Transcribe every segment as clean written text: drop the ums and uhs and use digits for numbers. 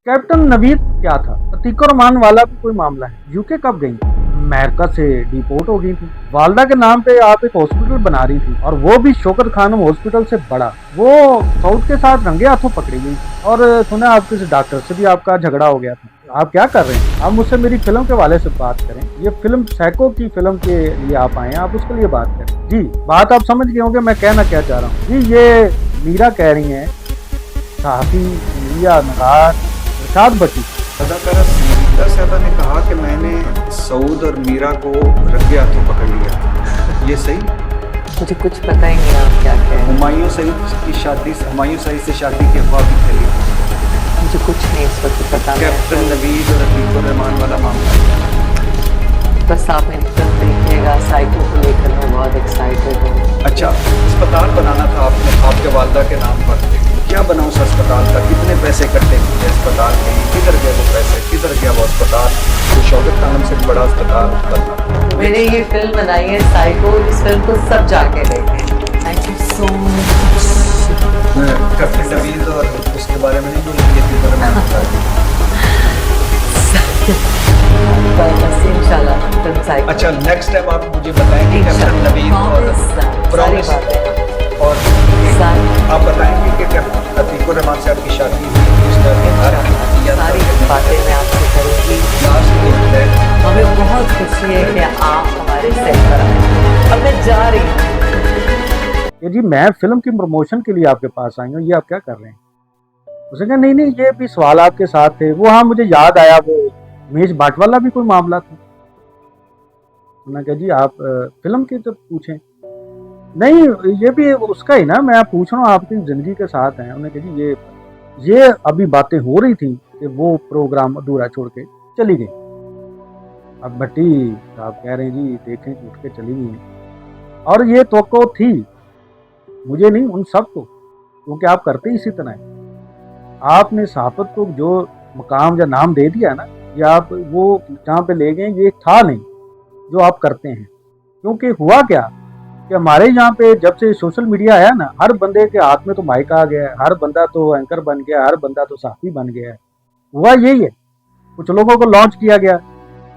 Captain Naveed क्या था? अतीक रहमान वाला भी कोई मामला है। यूके कब गई? अमेरिका से डिपोर्ट हो गई थी। वालदा के नाम पे आप एक हॉस्पिटल बना रही थी, और वो भी शौकत खानम हॉस्पिटल से बड़ा। वो साउथ के साथ रंगे हाथों पकड़ी गई, और सुना आप किसी डॉक्टर से भी आपका झगड़ा हो गया था। आप क्या कर रहे हैं? आप मुझसे मेरी फिल्म के वाले से बात करें। ये फिल्म सैको की फिल्म के लिए आप आए हैं, आप उसके लिए बात करें। जी, बात आप समझ गए होंगे मैं कहना क्या चाह रहा हूँ। जी, ये मीरा कह रही हैं, साहबी मीरा नगार इरशाद भट्टी। अदाकारा संगीता साहबा ने कहा कि मैंने सऊद और मीरा को रंगे हाथों पकड़ लिया, ये सही? मुझे कुछ पता ही नहीं आप क्या कह रहे हैं। हुमायूं सईद से शादी की अफवाह भी फैली। मुझे कुछ नहीं इस वक्त पता। कैप्टन नवीद और अतीक रहमान वाला मामला। बस आप मेरी फिल्म देखिएगा, साइको को लेकर मैं बहुत एक्साइटेड हूँ। अच्छा, अस्पताल बनाना था आपने आपके वालदा के नाम पर, क्या बना उस अस्पताल का? कितने पैसे इकट्ठे किए अस्पताल के? किधर गए वो पैसे? किधर गया वो अस्पताल? तो शौकत खानम से बड़ा अस्पताल बनना। मैंने ये फिल्म बनाई है साइको, इस फिल्म को सब जाके देखें। Thank you so much. Captain Naveed और उसके बारे में नहीं बोलेंगे इंशाल्लाह फिल्म साइको। अच्छा, नेक्स्ट टाइम आप मुझे बताएंगे कैप्टन नवीद और प्रॉमिस और आप बताएंगे कि कैप्टन अतीक रहमान से आपकी शादी हुई, सारी बातें मैं आपसे करूँगी। हमें बहुत खुशी है कि आप हमारे सेट पर आए। अब मैं जा रही हूँ। जी, मैं फिल्म की प्रमोशन के लिए आपके पास आई हूँ, ये आप क्या कर रहे हैं? उसने कहा नहीं, ये भी सवाल आपके साथ थे। वो हाँ, मुझे याद आया, वो मेज भाट वाला भी कोई मामला था। मैं कहा जी आप फिल्म की तो पूछें। नहीं, ये भी उसका ही ना, मैं पूछ रहा हूँ, आपकी जिंदगी के साथ हैं। उन्होंने कहा जी ये अभी बातें हो रही थी कि वो प्रोग्राम अधूरा छोड़ के चली गई। अब भट्टी आप कह रहे हैं जी देखें उठ के चली गई, और ये तो थी, मुझे नहीं, उन सबको, क्योंकि आप करते ही इसी तरह है। आपने सहाफत को जो मकाम या नाम दे दिया ना, या आप वो जहाँ पे ले गए, ये था नहीं जो आप करते हैं। क्योंकि हुआ क्या कि हमारे यहाँ पे जब से सोशल मीडिया आया ना, हर बंदे के हाथ में तो माइक आ गया है, हर बंदा तो एंकर बन गया, हर बंदा तो साथी बन गया है। हुआ यही है, कुछ लोगों को लॉन्च किया गया,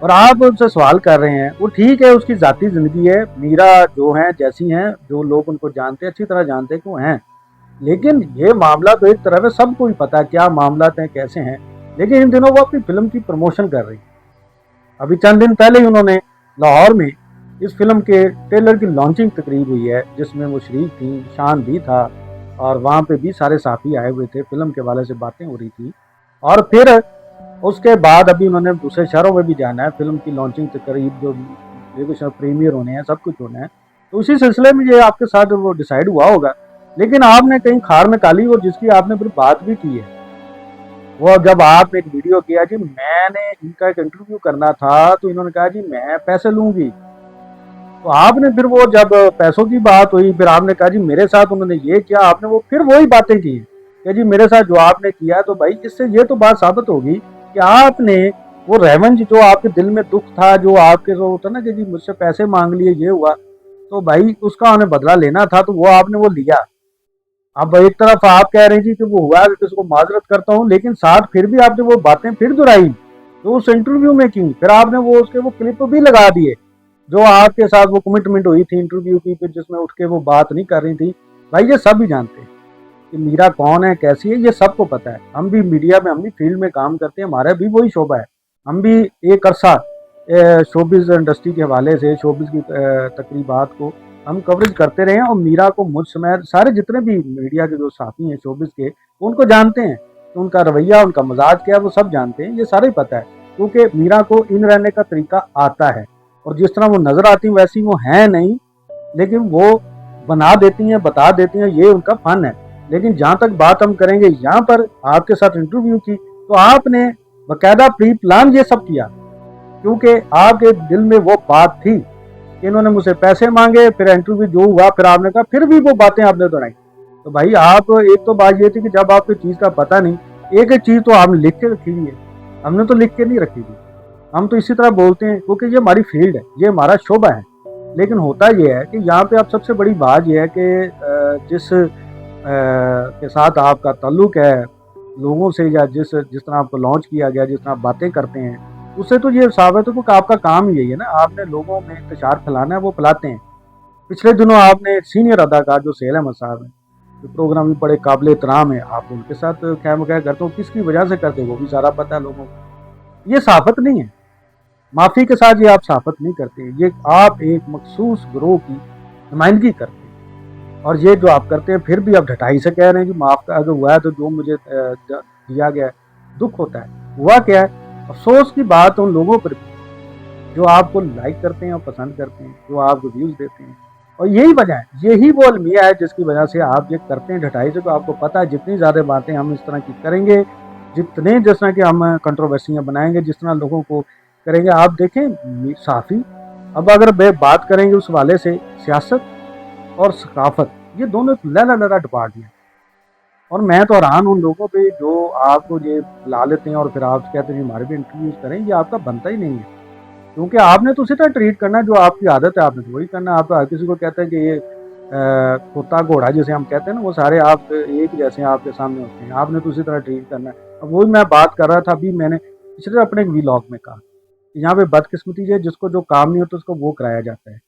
और आप उनसे सवाल कर रहे हैं। वो ठीक है, उसकी जाती जिंदगी है। मीरा जो है जैसी हैं, जो लोग उनको जानते हैं, अच्छी तरह जानते हैं क्यों हैं। लेकिन ये मामला तो एक तरफ है, सबको ही पता है क्या मामला हैं, कैसे हैं। लेकिन इन दिनों वो अपनी फिल्म की प्रमोशन कर रही है। अभी चंद दिन पहले ही उन्होंने लाहौर में इस फिल्म के ट्रेलर की लॉन्चिंग तकरीब हुई है, जिसमें वो शरीक थी, शान भी था, और वहाँ पे भी सारे साथी आए हुए थे। फिल्म के वाले से बातें हो रही थी, और फिर उसके बाद अभी उन्होंने दूसरे शहरों में भी जाना है। फिल्म की लॉन्चिंग तकरीब जो कुछ प्रीमियर होने हैं, सब कुछ होना है, तो उसी सिलसिले में ये आपके साथ वो डिसाइड हुआ होगा। लेकिन आपने कहीं खार में काली, और जिसकी आपने फिर बात भी की है, वो जब आपने एक वीडियो किया जी मैंने इनका एक इंटरव्यू करना था, तो इन्होंने कहा जी मैं पैसे लूंगी। तो आपने फिर वो जब पैसों की बात हुई, फिर आपने कहा जी मेरे साथ उन्होंने ये किया, आपने वो फिर वही बातें की कि जी मेरे साथ जो आपने किया। तो भाई इससे ये तो बात साबित होगी कि आपने वो रेवेंज, जो आपके दिल में दुख था, जो आपके जो होता ना कि जी मुझसे पैसे मांग लिए, ये हुआ, तो भाई उसका उन्हें बदला लेना था, तो वो आपने वो लिया। अब एक तरफ आप कह रहे हैं जी कि वो हुआ, कि उसको माजरत करता हूँ, लेकिन साथ फिर भी आपने वो बातें फिर दोहराई जो उस इंटरव्यू में की। फिर आपने वो उसके वो क्लिप भी लगा दिए जो आपके साथ वो कमिटमेंट हुई थी इंटरव्यू की, फिर जिसमें उठ के वो बात नहीं कर रही थी। भाई ये सब ही जानते हैं कि मीरा कौन है, कैसी है, ये सबको पता है। हम भी मीडिया में, हम भी फील्ड में काम करते हैं, हमारा भी वही शोबा है। हम भी एक अरसा शोबिज़ इंडस्ट्री के हवाले से शोबिज़ की तकरीबात को हम कवरेज करते रहे हैं, और मीरा को मुझ समेत सारे जितने भी मीडिया के जो साथी हैं शोबिज़ के, उनको जानते हैं कि उनका रवैया, उनका मजाज क्या है, वो सब जानते हैं। ये सारे पता है, क्योंकि मीरा को इन रहने का तरीका आता है, और जिस तरह वो नजर आती वैसी वो है नहीं, लेकिन वो बना देती हैं, बता देती हैं, ये उनका फन है। लेकिन जहाँ तक बात हम करेंगे यहाँ पर आपके साथ इंटरव्यू की, तो आपने बाकायदा प्री प्लान ये सब किया, क्योंकि आपके दिल में वो बात थी कि इन्होंने मुझसे पैसे मांगे। फिर इंटरव्यू जो हुआ, फिर आपने कहा, फिर भी वो बातें आपने दोहराई। तो भाई आप, एक तो बात ये थी कि जब आपकी चीज़ का पता नहीं, एक एक चीज़ तो आपने लिख के रखी हुई है, हमने तो लिख के नहीं रखी थी। हम तो इसी तरह बोलते हैं, क्योंकि ये हमारी फील्ड है, ये हमारा शोबा है। लेकिन होता ये है कि यहाँ पे आप सबसे बड़ी बात यह है कि जिस के साथ आपका ताल्लुक है, लोगों से या जिस जिस तरह आपको लॉन्च किया गया, जिस तरह आप बातें करते हैं, उससे तो ये साबित है कि आपका काम ही यही है ना, आपने लोगों में इंतशार फैलाना है, वो फैलाते हैं। पिछले दिनों आपने एक सीनियर अदाकार जो सोहेल अहमद साहब हैं, जो प्रोग्राम भी बड़े काबिल एहतराम है, आप उनके साथ खैम खैर करते हो, किसकी वजह से करते हो वो भी सारा पता है लोगों को। ये साफत नहीं है, माफ़ी के साथ ये आप साफत नहीं करते, ये आप एक मखसूस ग्रोह की नुमाइंदगी करते हैं। और ये जो आप करते हैं फिर भी आप ढटाई से कह रहे हैं कि माफ़ का अगर हुआ है तो जो मुझे दिया गया है, दुख होता है। हुआ क्या है, अफसोस की बात उन लोगों पर भी जो आपको लाइक करते हैं और पसंद करते हैं, जो आपको व्यूज़ देते हैं। और यही वजह है, यही वो अलमिया है जिसकी वजह से आप ये करते हैं ढटाई से। तो आपको पता है जितनी ज़्यादा बातें हम इस तरह की करेंगे, जितने जिस तरह की हम कंट्रोवर्सियाँ बनाएंगे, जिस तरह लोगों को करेंगे, आप देखें साफ़ी अब अगर बात करेंगे उस वाले से, सियासत और सकाफत ये दोनों लड़ा डिपार्टमेंट। और मैं तो हैरान उन लोगों पे जो आपको ये ला लेते हैं और फिर आप कहते हैं हमारे भी इंटरव्यूज करें, ये आपका बनता ही नहीं है। क्योंकि आपने तो उसी तरह ट्रीट करना है जो आपकी आदत है, आपने तो वही करना। आप तो हर किसी को कहते हैं कि ये कुत्ता घोड़ा जिसे हम कहते हैं ना, वो सारे आप एक जैसे आपके सामने होते हैं, आपने तो उसी तरह ट्रीट करना है। अब वही मैं बात कर रहा था, अभी मैंने पिछले अपने एक व्लॉग में कहा कि यहाँ पे बदकिस्मती है, जिसको जो काम नहीं होता उसको वो कराया जाता है।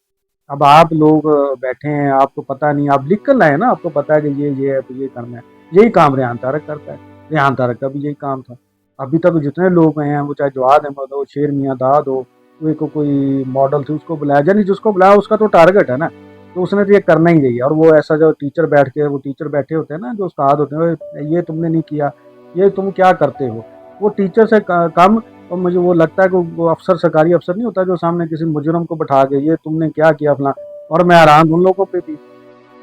अब आप लोग बैठे हैं, आपको पता नहीं, आप लिख कर लाए ना, आपको पता है कि ये है तो ये करना है। यही काम रेहान तारक करता है, रेहान तारक का भी यही काम था। अभी तक जितने लोग हैं, वो चाहे जवाद अहमद हो, शेर मियाँ दाद हो, कोई मॉडल थी उसको बुलाया, यानी जिसको बुलाया उसका तो टारगेट है ना, तो उसने तो ये करना ही चाहिए। और वो ऐसा जो टीचर बैठ के, वो टीचर बैठे होते हैं ना, जो उस्ताद होते हैं, ये तुमने नहीं किया, ये तुम क्या करते हो, वो टीचर से कम। और मुझे वो लगता है कि वो अफसर, सरकारी अफसर नहीं होता जो सामने किसी मुजरम को बैठा के ये तुमने क्या किया फला। और मैं हैरान उन लोगों पे थी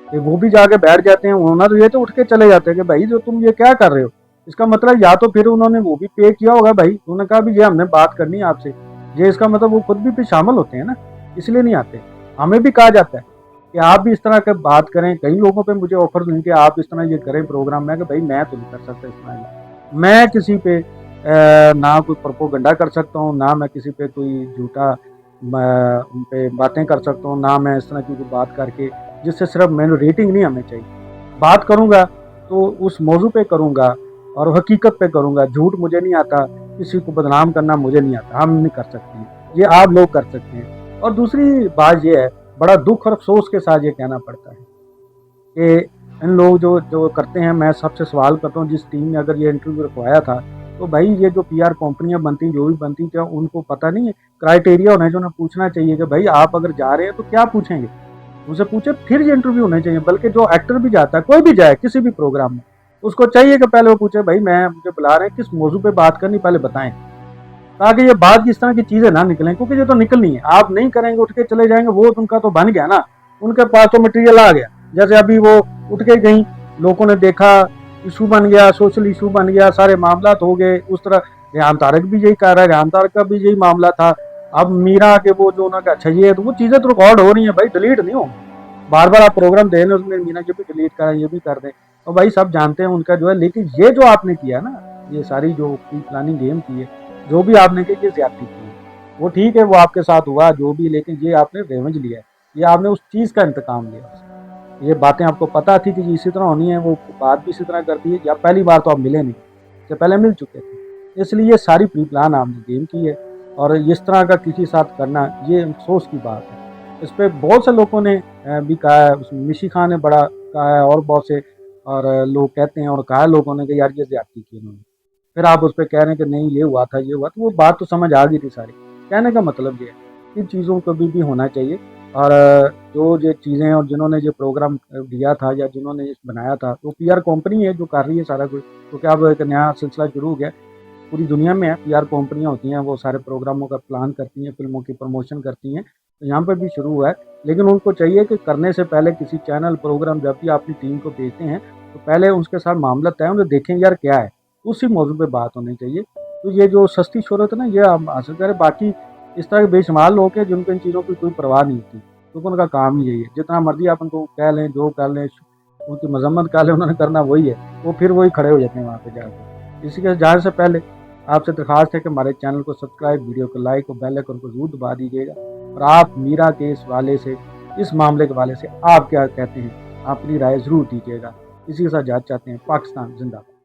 कि वो भी जाके बैठ जाते हैं, उन्होंने तो ये तो उठ के चले जाते हैं कि भाई जो तुम ये क्या कर रहे हो। इसका मतलब या तो फिर उन्होंने वो भी पे किया होगा भाई, उन्होंने कहा भी ये हमने बात करनी है आपसे, ये इसका मतलब वो खुद भी पे शामिल होते हैं ना, इसलिए नहीं आते। हमें भी कहा जाता है कि आप भी इस तरह के बात करें। कई लोगों पे मुझे ऑफर दें कि आप इस तरह ये करें प्रोग्राम में, कि भाई मैं तो नहीं कर सकता इस तरह, मैं किसी पे ना कोई प्रोपोगंडा कर सकता हूँ, ना मैं किसी पे कोई झूठा उन पे बातें कर सकता हूँ, ना मैं इस तरह की कोई बात करके जिससे सिर्फ मैंने रेटिंग नहीं हमें चाहिए। बात करूँगा तो उस मौजू पे करूँगा और हकीकत पे करूँगा। झूठ मुझे नहीं आता, किसी को बदनाम करना मुझे नहीं आता, हम नहीं कर सकते हैं, ये आप लोग कर सकते हैं। और दूसरी बात ये है, बड़ा दुख और अफसोस के साथ ये कहना पड़ता है कि इन लोग जो करते हैं, मैं सबसे सवाल करता हूँ, जिस टीम ने अगर ये इंटरव्यू रखवाया था, तो भाई ये जो PR कंपनियां बनती, जो भी बनती, क्या उनको पता नहीं है क्राइटेरिया होना है जो उन्हें पूछना चाहिए कि भाई आप अगर जा रहे हैं तो क्या पूछेंगे, उनसे पूछे फिर ये इंटरव्यू होने चाहिए। बल्कि जो एक्टर भी जाता है, कोई भी जाए किसी भी प्रोग्राम में, उसको चाहिए कि पहले वो पूछे भाई मुझे बुला रहे हैं, किस मौजू पे बात करनी पहले बताएं, ताकि ये बात किस तरह की चीज़ें ना निकलें। क्योंकि ये तो निकलनी है, आप नहीं करेंगे, उठ के चले जाएंगे, वो उनका तो बन गया ना, उनके पास तो मटेरियल आ गया। जैसे अभी वो उठ के गई, लोगों ने देखा, इशू बन गया, सोशल इशू बन गया, सारे मामला हो गए। उस तरह रेहान तारक भी यही कह रहा है, रेहान तारक का भी यही मामला था। अब मीरा के वो जो उन्होंने अच्छा ये तो वो चीज़ें तो रिकॉर्ड हो रही हैं भाई, डिलीट नहीं हो। बार बार आप प्रोग्राम दे रहे हैं, उसमें मीरा के भी डिलीट करें, ये भी कर दें, और भाई सब जानते हैं उनका जो है। लेकिन ये जो आपने किया ना, ये सारी जो प्री प्लानिंग गेम की है, जो भी आपने की, ये ज्यादती की है, वो ठीक है, वो आपके साथ हुआ जो भी, लेकिन ये आपने रेवेंज लिया है, ये आपने उस चीज़ का इंतकाम लिया। ये बातें आपको पता थी कि इसी तरह होनी है, वो बात भी इसी तरह करती है, या पहली बार तो आप मिले नहीं, इससे पहले मिल चुके थे, इसलिए ये सारी प्री प्लान आपने गेम की है। और इस तरह का किसी साथ करना, ये अफसोस की बात है। इस पर बहुत से लोगों ने भी कहा है, मिशी खान ने बड़ा कहा है, और बहुत से और लोग कहते हैं, और कहा है लोगों ने कि यार ये ज्यादती की उन्होंने। फिर आप उस पर कह रहे हैं कि नहीं ये हुआ था, ये हुआ, तो वो बात तो समझ आ गई थी सारी। कहने का मतलब ये है, इन चीज़ों को भी होना चाहिए। और जो ये चीज़ें, और जिन्होंने ये प्रोग्राम दिया था या जिन्होंने ये बनाया था, तो PR कंपनी है जो कर रही है सारा कुछ। क्योंकि अब एक नया सिलसिला शुरू हो गया, पूरी दुनिया में है, PR कंपनियां होती हैं, वो सारे प्रोग्रामों का प्लान करती हैं, फिल्मों की प्रमोशन करती हैं, तो यहाँ पर भी शुरू हुआ है। लेकिन उनको चाहिए कि करने से पहले किसी चैनल प्रोग्राम जब भी अपनी टीम को भेजते हैं, तो पहले उसके साथ मामला तय उन्हें देखें यार क्या है, उसी मौजू पर बात होनी चाहिए। तो ये जो सस्ती शोहरत है ना, ये हम हासिल करें। बाकी इस तरह के बेशुमार लोग हैं जिनको इन चीज़ों की कोई परवाह नहीं होती, क्योंकि उनका काम ही यही है। जितना मर्जी आप उनको कह लें, जो कर लें, उनकी मजम्मत कर लें, उन्होंने करना वही है, वो फिर वही खड़े हो जाते हैं वहाँ पे जाकर। इसी के जाने से पहले आपसे दरख्वास्त है कि हमारे चैनल को सब्सक्राइब, वीडियो को लाइक और बेल आइकन को जरूर दबा दीजिएगा। और आप मीरा के इस वाले से, इस मामले के वाले से आप क्या कहते हैं, अपनी राय ज़रूर दीजिएगा। इसी के साथ जात चाहते हैं। पाकिस्तान जिंदाबाद।